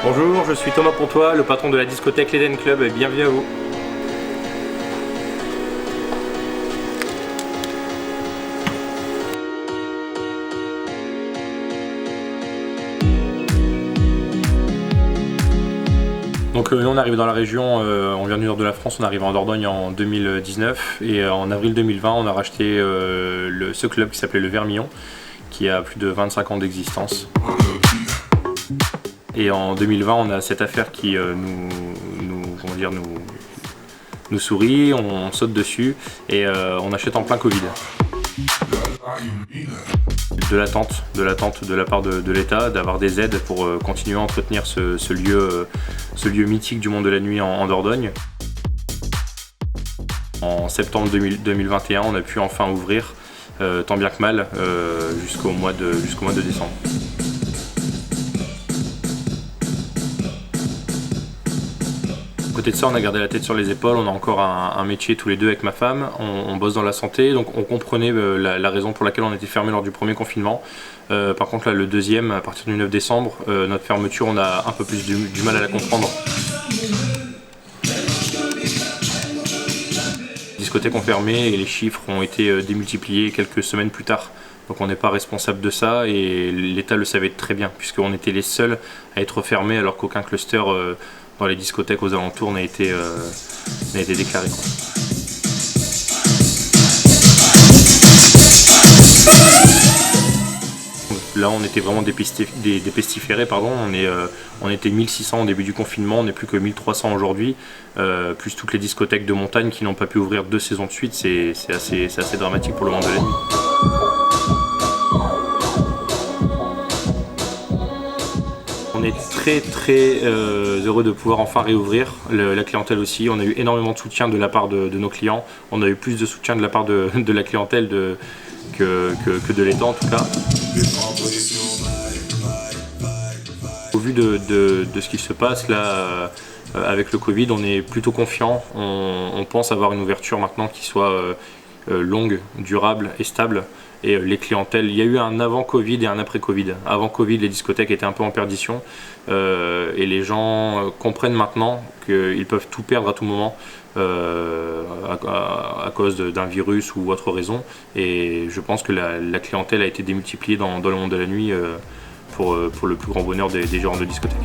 Bonjour, je suis Thomas Pontois, le patron de la discothèque l'Eden Club, et bienvenue à vous. Donc nous on arrive dans la région, on vient du nord de la France, on arrive en Dordogne en 2019 et en avril 2020 on a racheté ce club qui s'appelait le Vermillon, qui a plus de 25 ans d'existence. Et en 2020 on a cette affaire qui nous sourit, on saute dessus et on achète en plein Covid. De l'attente de la part de l'État, d'avoir des aides pour continuer à entretenir ce lieu mythique du monde de la nuit en Dordogne. En septembre 2021, on a pu enfin ouvrir, tant bien que mal, jusqu'au mois de décembre. À côté de ça, on a gardé la tête sur les épaules, on a encore un métier tous les deux avec ma femme, on bosse dans la santé, donc on comprenait la raison pour laquelle on était fermé lors du premier confinement. Par contre là, le deuxième, à partir du 9 décembre, notre fermeture, on a un peu plus du mal à la comprendre. Les discothèques ont fermé et les chiffres ont été démultipliés quelques semaines plus tard. Donc on n'est pas responsable de ça et l'État le savait très bien, puisqu'on était les seuls à être fermés alors qu'aucun cluster dans les discothèques aux alentours n'a été déclaré. Là on était vraiment dépestiférés, pardon. On était 1600 au début du confinement, on n'est plus que 1300 aujourd'hui, plus toutes les discothèques de montagne qui n'ont pas pu ouvrir 2 saisons de suite, c'est assez dramatique pour le monde de la nuit. On est très heureux de pouvoir enfin réouvrir, la clientèle aussi. On a eu énormément de soutien de la part de nos clients. On a eu plus de soutien de la part de la clientèle que de l'État en tout cas. Au vu de ce qui se passe là avec le Covid, on est plutôt confiant. On pense avoir une ouverture maintenant qui soit longue, durable et stable. Et les clientèles, il y a eu un avant Covid et un après Covid. Avant Covid, les discothèques étaient un peu en perdition et les gens comprennent maintenant qu'ils peuvent tout perdre à tout moment à cause d'un virus ou autre raison. Et je pense que la clientèle a été démultipliée dans le monde de la nuit pour le plus grand bonheur des gérants de discothèques.